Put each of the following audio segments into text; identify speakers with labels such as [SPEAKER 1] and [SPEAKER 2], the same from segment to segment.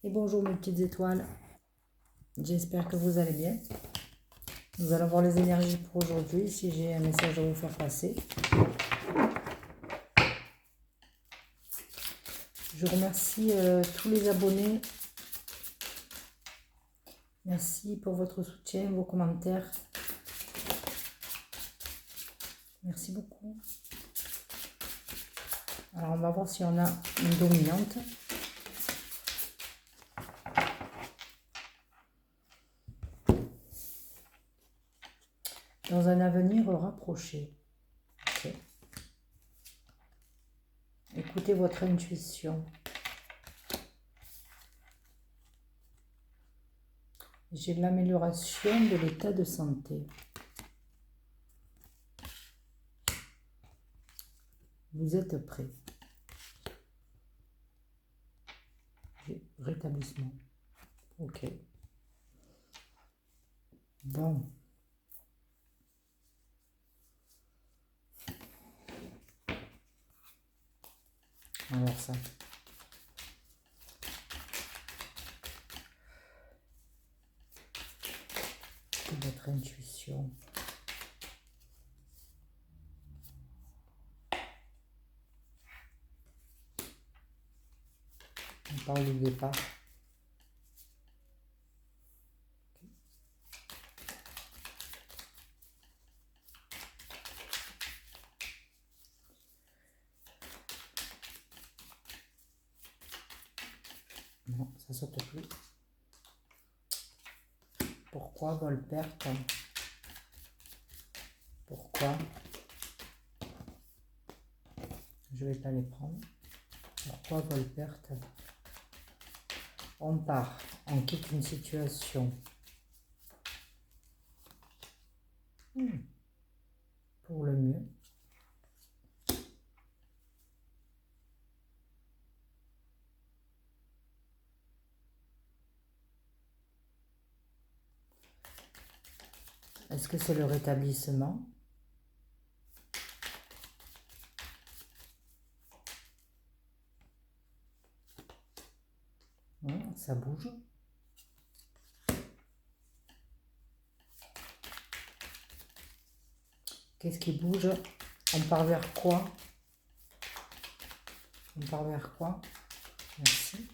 [SPEAKER 1] Et bonjour mes petites étoiles, j'espère que vous allez bien. Nous allons voir les énergies pour aujourd'hui, si j'ai un message à vous faire passer. Je remercie tous les abonnés. Merci pour votre soutien, vos commentaires. Merci beaucoup. Alors on va voir si on a une dominante. Dans un avenir rapproché. Okay. Écoutez votre intuition. J'ai de l'amélioration de l'état de santé. Vous êtes prêts. Rétablissement. Ok. Bon. On va voir ça. Votre intuition. On parle du départ. Non, ça saute plus. Pourquoi vol-perte? Pourquoi? Je vais pas les prendre. Pourquoi vol-perte? On part, on quitte une situation. Pour le mieux. Est-ce que c'est le rétablissement? Ça bouge. Qu'est-ce qui bouge? On part vers quoi? On part vers quoi? Merci.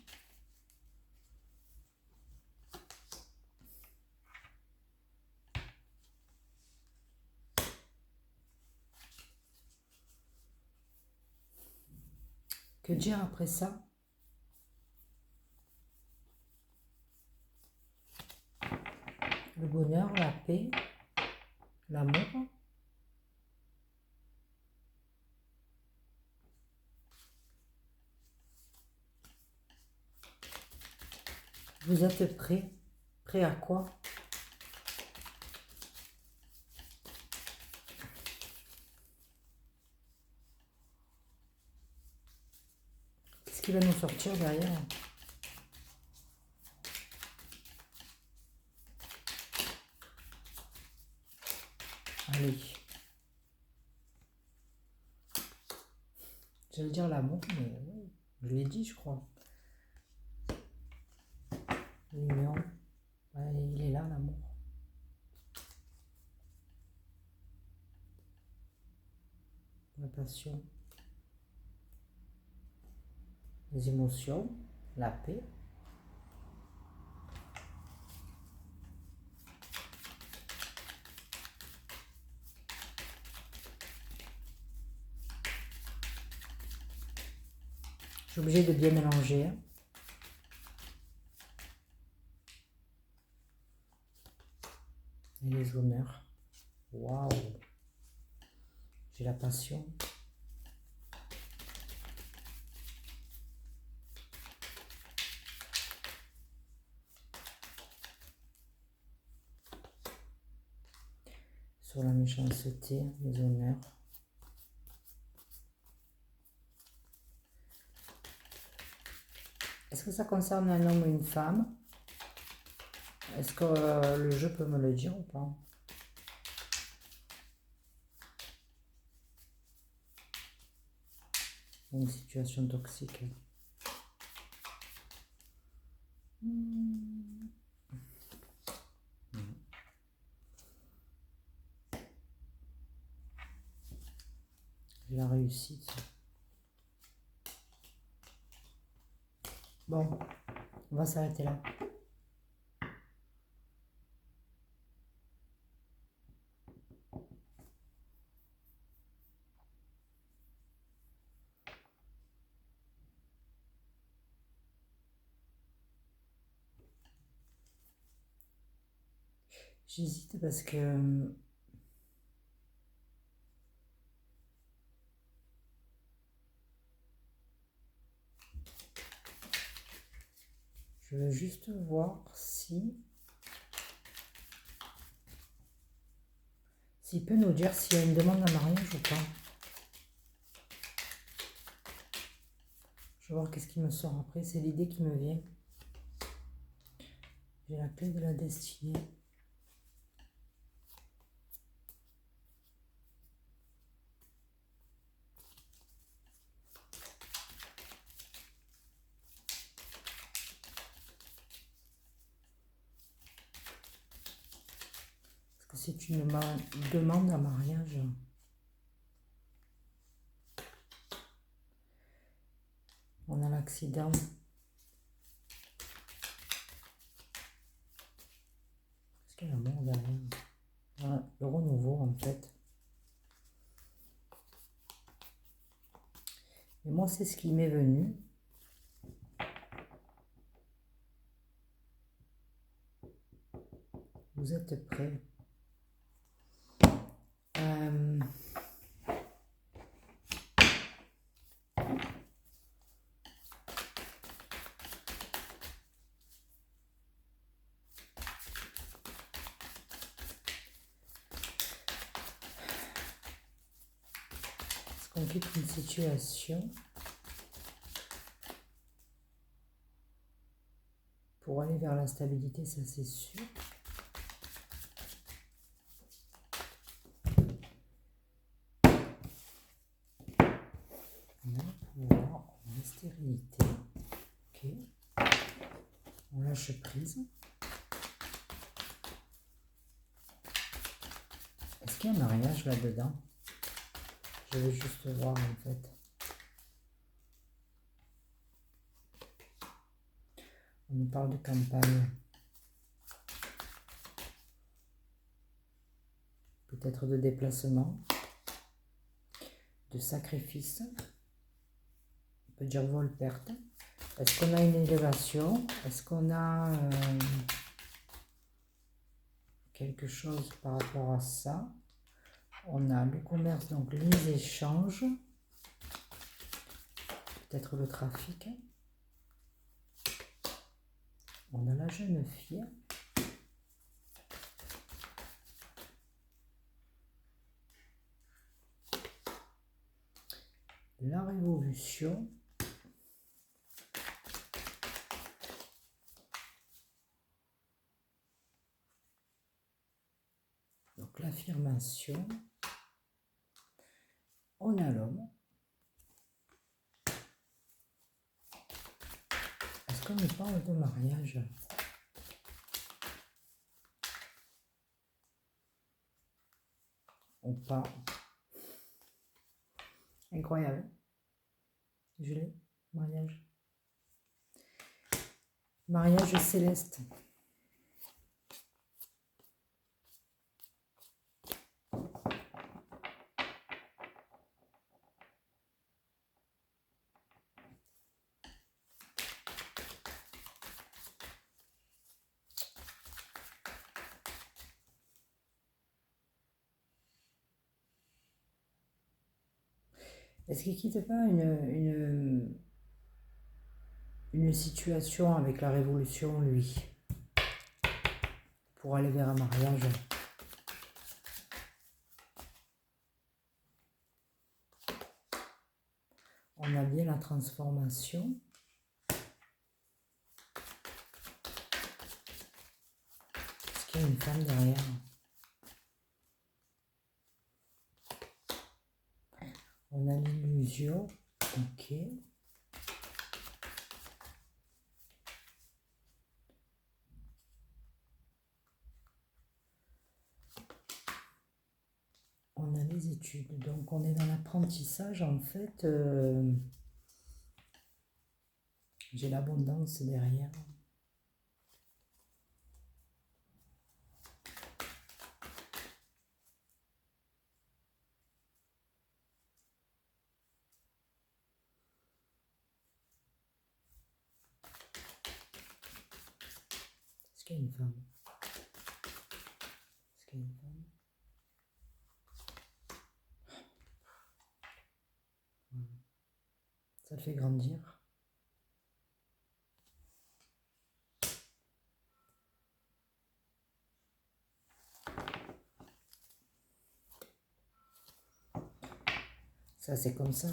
[SPEAKER 1] Que dire après ça? Le bonheur, la paix, l'amour. Vous êtes prêts? Prêts à quoi? Qu'est-ce qui va nous sortir derrière? Allez. J'allais dire l'amour, mais je l'ai dit, je crois. L'union. Ouais, il est là, l'amour. La passion. Les émotions. La paix. Je suis obligée de bien mélanger. Et les honneurs. Waouh! J'ai la passion. Sur la méchanceté, les honneurs. Est-ce que ça concerne un homme ou une femme? Est-ce que le jeu peut me le dire ou pas? Une situation toxique. La réussite. Bon, on va s'arrêter là. J'hésite parce que je veux juste voir s'il peut nous dire s'il y a une demande en mariage ou pas. Je vais voir qu'est-ce qui me sort après. C'est l'idée qui me vient. J'ai la clé de la destinée. Est-ce que c'est une demande en mariage? On a l'accident. Est-ce qu'il y a un mort derrière? Le renouveau en fait. Et moi, c'est ce qui m'est venu. Vous êtes prêts? Est-ce qu'on quitte une situation pour aller vers la stabilité? Ça, c'est sûr. On a le pouvoir, on a la stérilité. Ok. On lâche prise. Est-ce qu'il y a un mariage là-dedans? Je vais juste voir en fait. On nous parle de campagne. Peut-être de déplacement. De sacrifice. On peut dire vol-perte. Est-ce qu'on a une élévation? Est-ce qu'on a quelque chose par rapport à ça? On a le commerce, donc les échanges. Peut-être le trafic. On a la jeune fille. La révolution. Donc l'affirmation. On a l'homme. Est-ce qu'on nous parle de mariage? On parle. Incroyable. Je l'ai. Mariage. Mariage céleste. Est-ce qu'il ne quitte pas une situation avec la révolution, lui, pour aller vers un mariage? On a bien la transformation. Est-ce qu'il y a une femme derrière? On a l'illusion. Ok. les études. Donc on est dans l'apprentissage en fait. J'ai l'abondance derrière. Est-ce qu'il y a une femme? Est-ce qu'il y a une femme? Ça le fait grandir. Ça, c'est comme ça.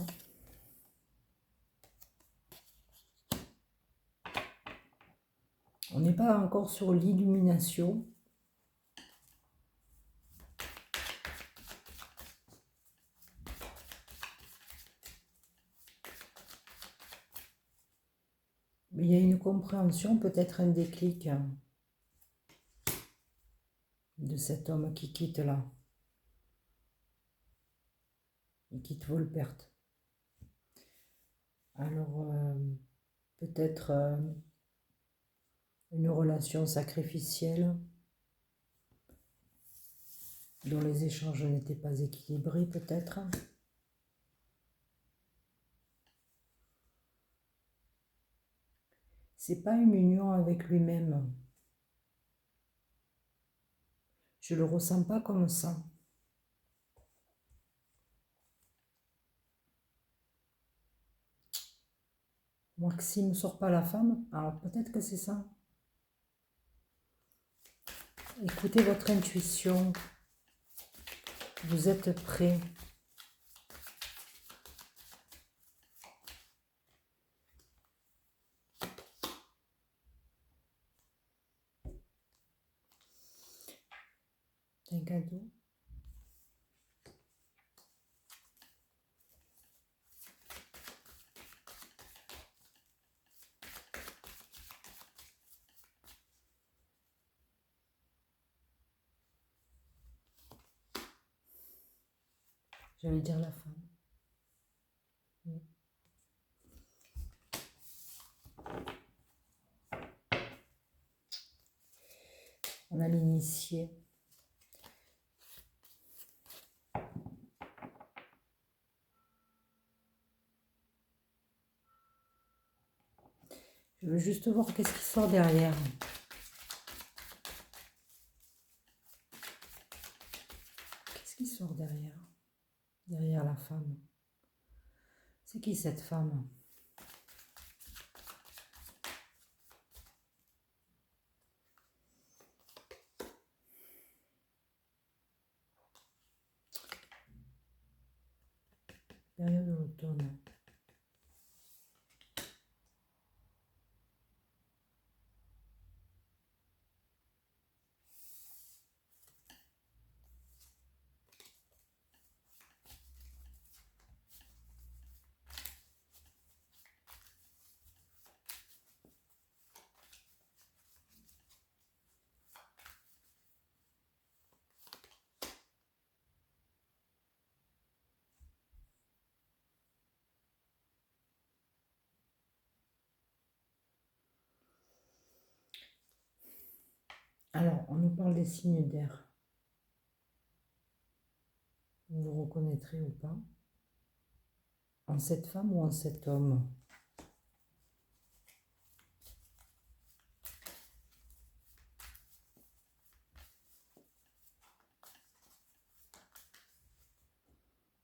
[SPEAKER 1] On n'est pas encore sur l'illumination. Mais il y a une compréhension, peut-être un déclic de cet homme qui quitte là. Il quitte Volpert. Alors, peut-être une relation sacrificielle dont les échanges n'étaient pas équilibrés, peut-être. C'est pas une union avec lui-même. Je le ressens pas comme ça. Moi, que s'il ne sort pas la femme, alors peut-être que c'est ça. Écoutez votre intuition. Vous êtes prêt. C'est un cadeau. J'allais dire la femme. Oui. On a l'initié. Je veux juste voir qu'est-ce qui sort derrière. Qu'est-ce qui sort derrière? Derrière la femme. C'est qui cette femme? Période de l'automne. Alors, on nous parle des signes d'air. Vous vous reconnaîtrez ou pas? En cette femme ou en cet homme?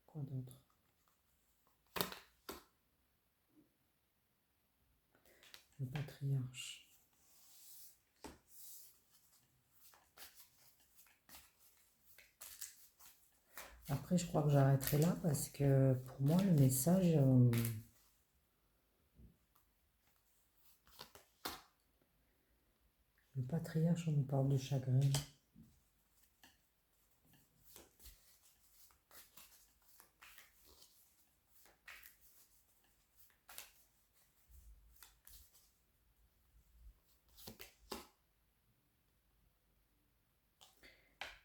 [SPEAKER 1] Quoi d'autre? Le patriarche. Après, je crois que j'arrêterai là parce que pour moi, le message... le patriarche, on nous parle de chagrin.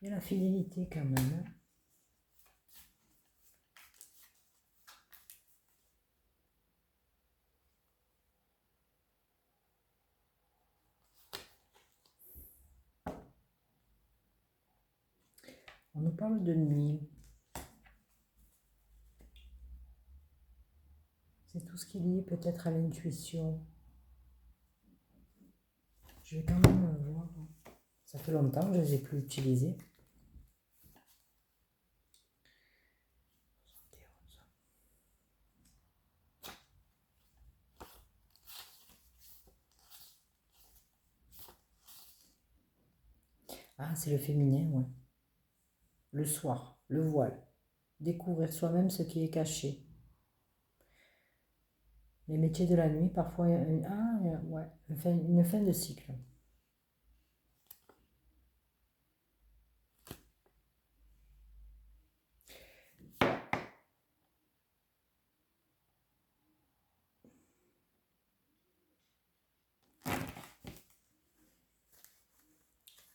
[SPEAKER 1] Il y a la fidélité quand même. On nous parle de nuit. C'est tout ce qui est lié peut-être à l'intuition. Je vais quand même voir. Ça fait longtemps que je ne les ai plus utilisés. Ah, c'est le féminin, ouais. Le soir, le voile. Découvrir soi-même ce qui est caché. Les métiers de la nuit, parfois, ouais, une fin de cycle.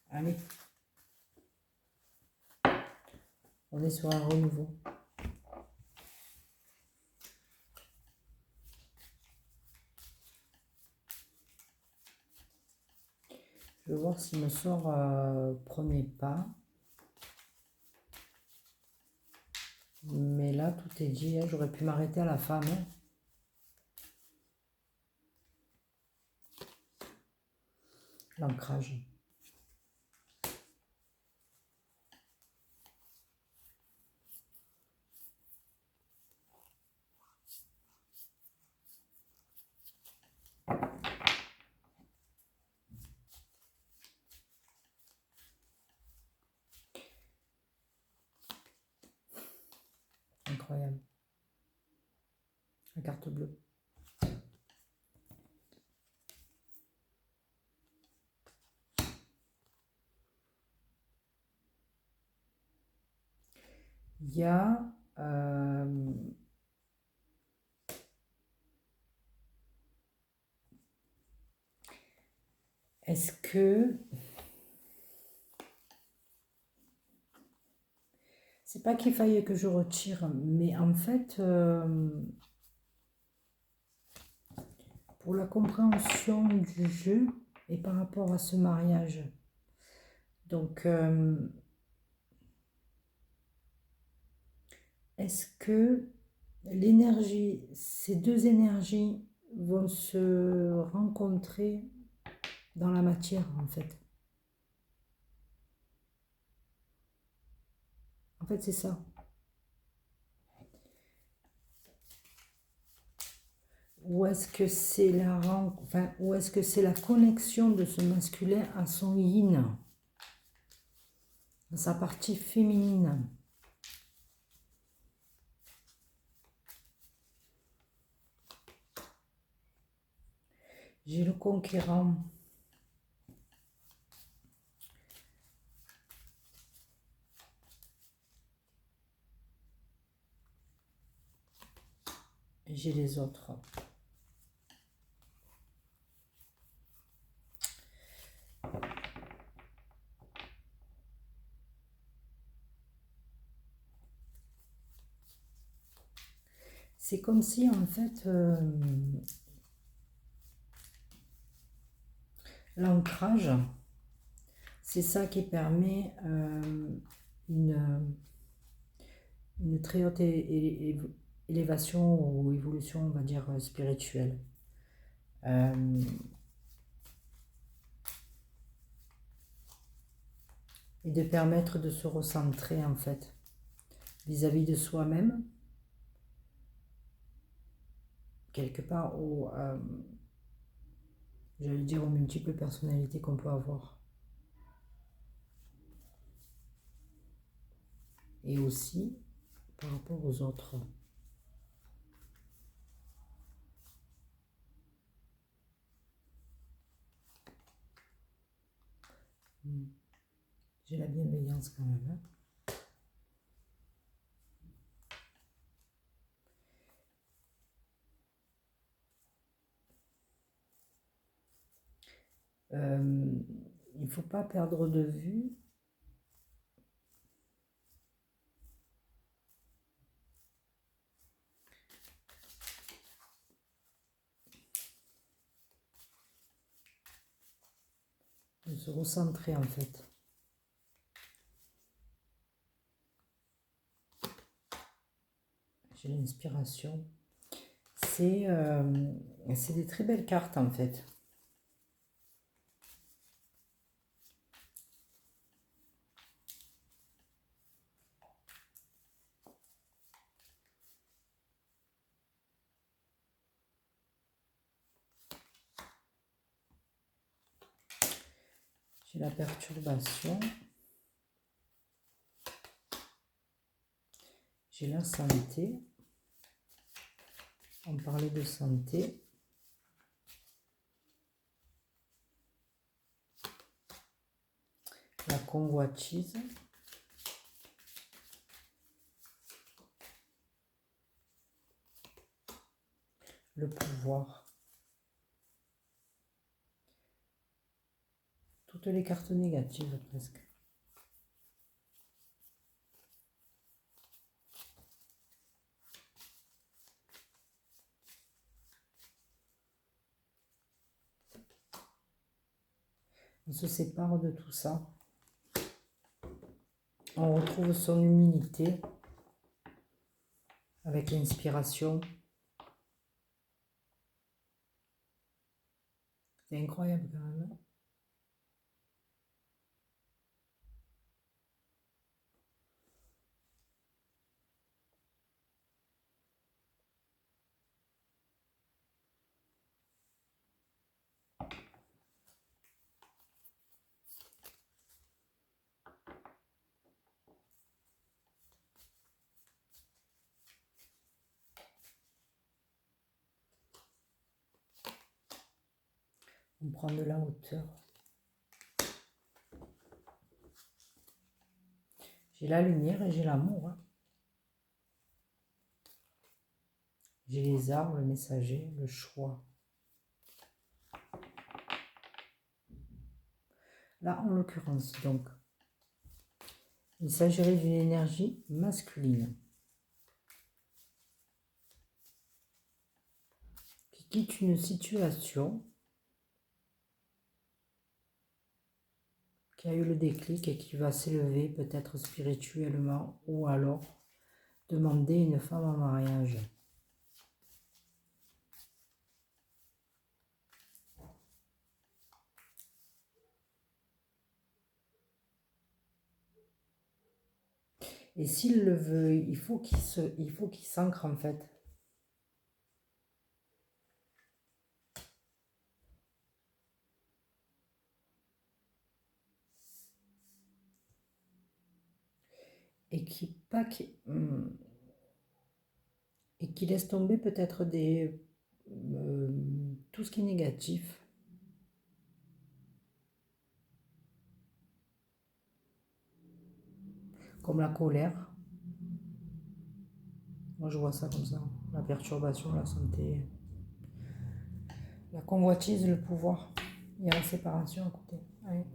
[SPEAKER 1] Allez. On est sur un renouveau. Je vais voir s'il me sort premier pas. Mais là, tout est dit. Hein. J'aurais pu m'arrêter à la femme. Hein. L'ancrage. Incroyable. La carte bleue. Il y a... est-ce que... C'est pas qu'il faille que je retire, mais en fait... pour la compréhension du jeu et par rapport à ce mariage. Donc, est-ce que l'énergie, ces deux énergies vont se rencontrer dans la matière, en fait? En fait, c'est ça. Ou est-ce que c'est ou est-ce que c'est la connexion de ce masculin à son yin, à sa partie féminine? J'ai le conquérant. Et j'ai les autres. C'est comme si, en fait, l'ancrage, c'est ça qui permet une très haute élévation ou évolution, on va dire, spirituelle. Et de permettre de se recentrer, en fait, vis-à-vis de soi-même, quelque part j'allais dire, aux multiples personnalités qu'on peut avoir. Et aussi par rapport aux autres. J'ai la bienveillance quand même. Hein. Il ne faut pas perdre de vue de se recentrer en fait. J'ai l'inspiration. C'est des très belles cartes en fait. J'ai la perturbation. J'ai la santé. On parlait de santé. La convoitise. Le pouvoir. Toutes les cartes négatives presque. On se sépare de tout ça. On retrouve son humilité avec l'inspiration. C'est incroyable quand même. On prend de la hauteur. J'ai la lumière et j'ai l'amour. Hein. J'ai les arbres, le messager, le choix. Là, en l'occurrence, donc, il s'agirait d'une énergie masculine qui quitte une situation, qui a eu le déclic et qui va s'élever peut-être spirituellement ou alors demander une femme en mariage. Et s'il le veut, il faut qu'il s'ancre en fait. Et qui laisse tomber peut-être tout ce qui est négatif. Comme la colère. Moi, je vois ça comme ça. La perturbation, la santé. La convoitise, le pouvoir. Il y a la séparation à côté. Allez.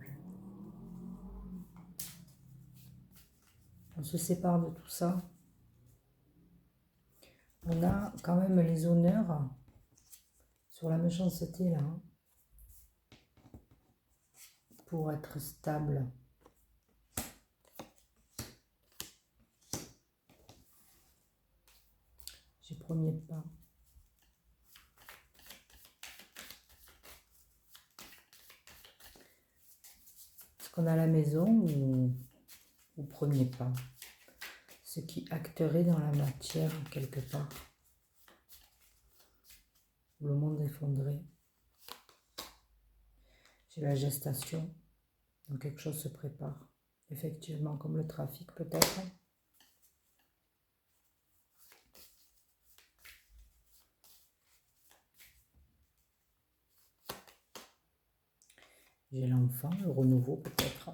[SPEAKER 1] On se sépare de tout ça. On a quand même les honneurs sur la méchanceté, là. Hein, pour être stable. J'ai premier pas. Est-ce qu'on a la maison ou premier pas? Ce qui acterait dans la matière quelque part. Le monde effondré. J'ai la gestation. Donc quelque chose se prépare. Effectivement, comme le trafic peut-être. J'ai l'enfant, le renouveau peut-être.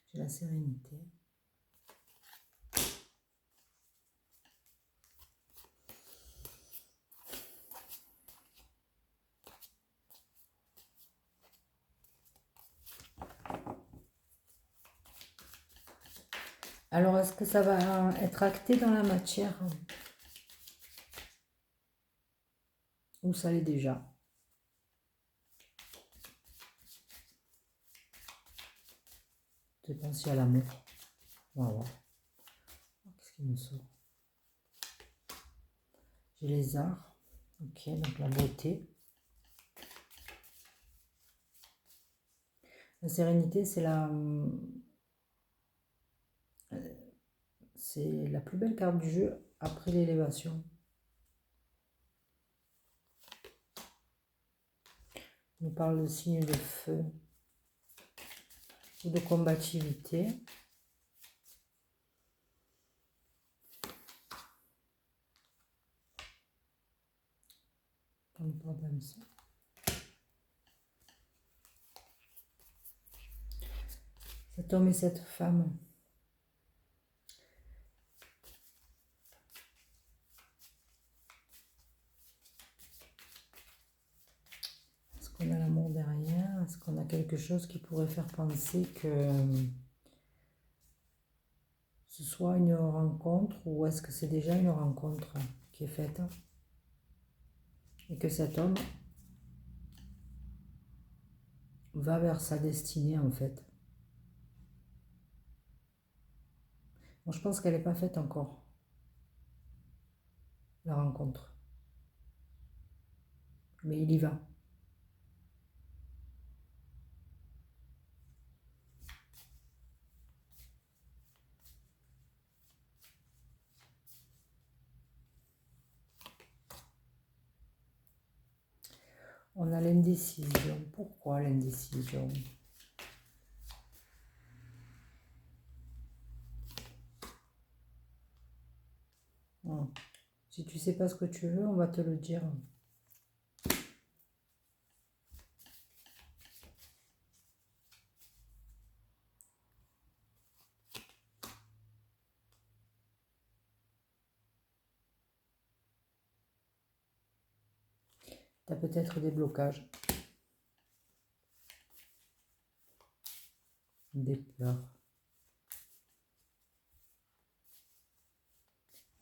[SPEAKER 1] J'ai la sérénité. Alors, est-ce que ça va être acté dans la matière? Ou ça l'est déjà? penser à l'amour. On va voir. Qu'est-ce qu'il me sort? J'ai les arts. Ok, donc la beauté. La sérénité, c'est la plus belle carte du jeu après l'élévation. On nous parle de signe de feu ou de combativité. On nous parle d'hameçon. Cet homme et cette femme. Est-ce qu'on a l'amour derrière? Est-ce qu'on a quelque chose qui pourrait faire penser que ce soit une rencontre ou est-ce que c'est déjà une rencontre qui est faite et que cet homme va vers sa destinée en fait? Bon, je pense qu'elle n'est pas faite encore, la rencontre. Mais il y va. On a l'indécision. Pourquoi l'indécision? Si tu sais pas ce que tu veux, on va te le dire. Tu as peut-être des blocages, des peurs.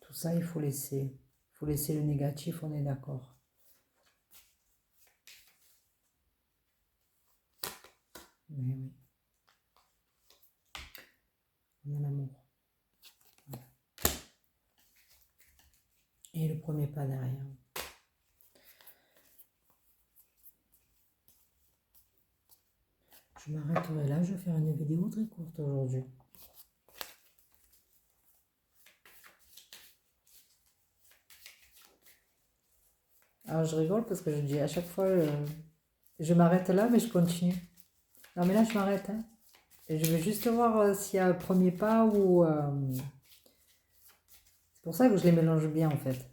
[SPEAKER 1] Tout ça, il faut laisser. Il faut laisser le négatif, on est d'accord. Mais oui. On a l'amour. Voilà. Et le premier pas derrière. Je m'arrêterai là, je vais faire une vidéo très courte aujourd'hui. Alors je rigole parce que je dis à chaque fois, je m'arrête là, mais je continue. Non mais là je m'arrête. Hein. Et je vais juste voir s'il y a un premier pas ou... C'est pour ça que je les mélange bien en fait.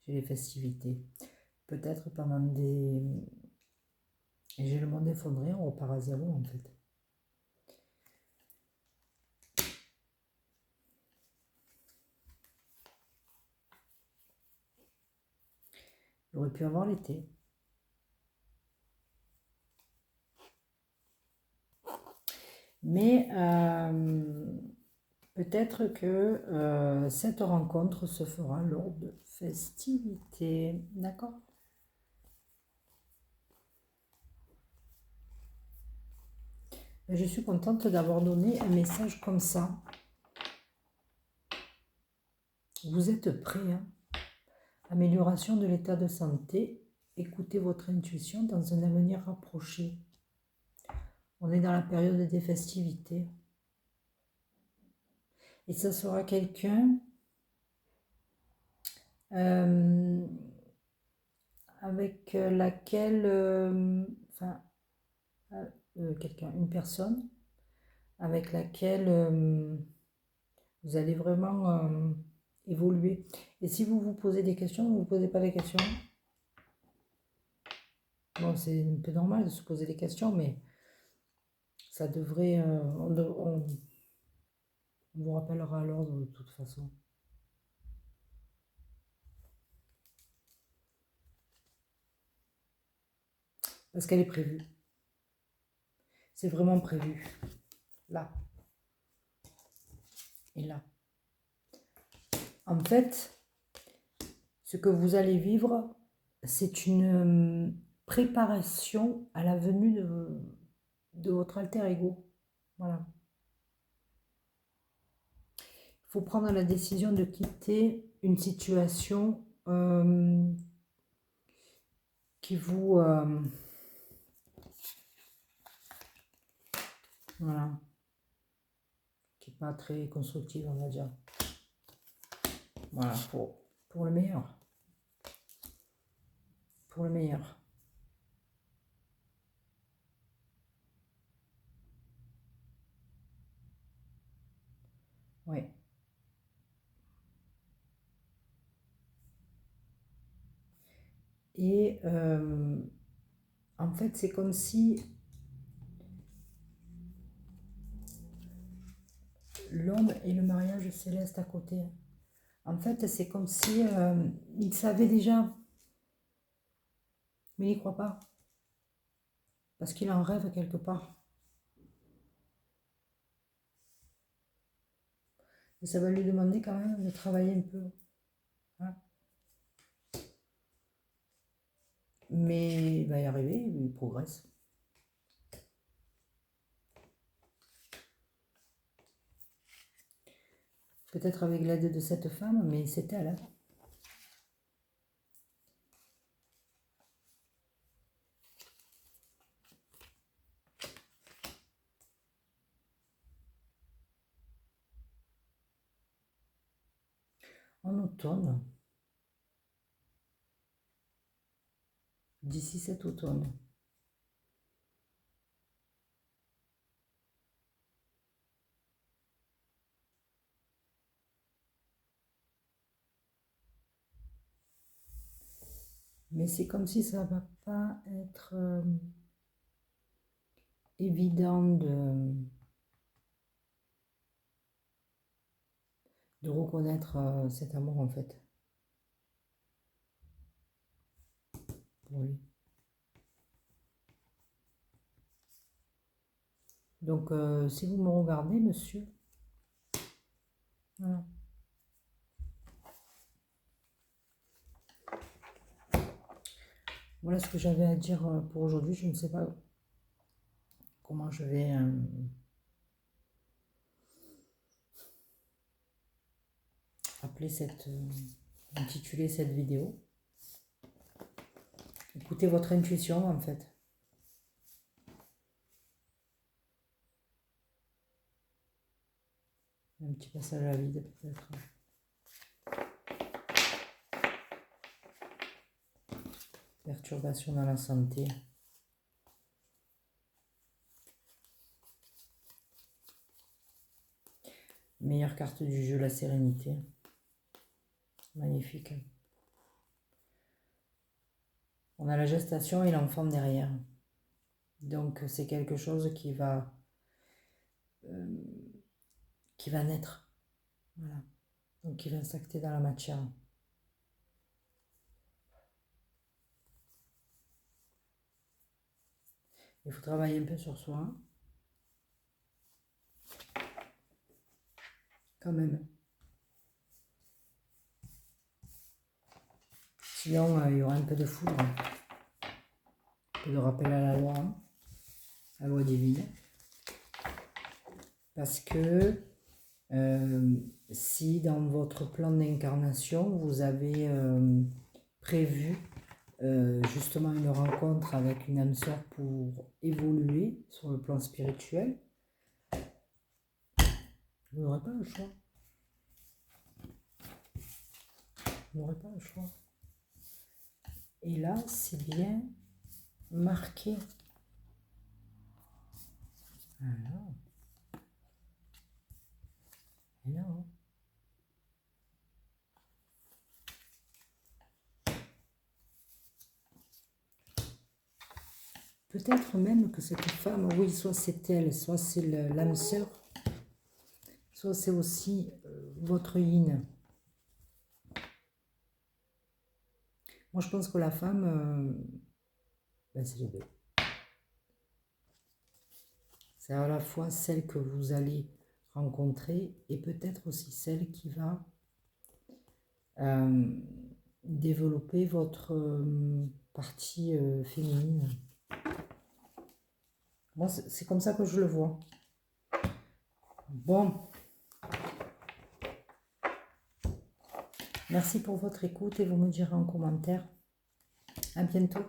[SPEAKER 1] J'ai les festivités. Peut-être pendant des... J'ai le monde effondré, on repart à zéro en fait. Il aurait pu avoir l'été. Mais peut-être que cette rencontre se fera lors de festivités. D'accord? Je suis contente d'avoir donné un message comme ça. Vous êtes prêts, hein? Amélioration de l'état de santé. Écoutez votre intuition dans un avenir rapproché. On est dans la période des festivités. Et ça sera quelqu'un avec laquelle, une personne avec laquelle vous allez vraiment évoluer. Et si vous vous posez des questions, vous ne vous posez pas des questions. Bon, c'est un peu normal de se poser des questions, mais ça devrait... on vous rappellera à l'ordre de toute façon. Parce qu'elle est prévue. C'est vraiment prévu. Là. Et là. En fait, Ce que vous allez vivre, c'est une préparation à la venue de votre alter ego. Voilà. Il faut prendre la décision de quitter une situation qui vous... voilà. Qui n'est pas très constructive, on va dire. Voilà, pour le meilleur. Pour le meilleur. Oui. Et en fait, c'est comme si l'homme et le mariage céleste à côté. En fait, c'est comme si il savait déjà, mais il n'y croit pas. Parce qu'il en rêve quelque part. Et ça va lui demander quand même de travailler un peu. Hein. Mais il va y arriver, il progresse. Peut-être avec l'aide de cette femme, mais c'est elle. Hein. En automne, d'ici cet automne. Mais c'est comme si ça ne va pas être évident de reconnaître cet amour en fait. Pour lui. Donc si vous me regardez, monsieur, voilà. Voilà ce que j'avais à dire pour aujourd'hui. Je ne sais pas comment je vais intituler cette vidéo. Écoutez votre intuition en fait. Un petit passage à vide peut-être. Perturbation dans la santé. Meilleure carte du jeu, la sérénité. Magnifique. On a la gestation et l'enfant derrière. Donc c'est quelque chose qui va naître. Voilà. Donc qui va s'acter dans la matière. Il faut travailler un peu sur soi. Quand même. Sinon, il y aura un peu de foudre. Un peu de rappel à la loi divine. Parce que si dans votre plan d'incarnation, vous avez prévu justement une rencontre avec une âme sœur pour évoluer sur le plan spirituel, vous n'aurez pas le choix. Vous n'aurez pas le choix. Et là, c'est bien marqué. Voilà. Et là, hein. Peut-être même que cette femme, oui, soit c'est elle, soit c'est l'âme sœur, soit c'est aussi votre yin. Moi, je pense que la femme, c'est les deux. C'est à la fois celle que vous allez rencontrer et peut-être aussi celle qui va développer votre partie féminine. Moi, c'est comme ça que je le vois. Bon. Merci pour votre écoute et vous me direz en commentaire. À bientôt.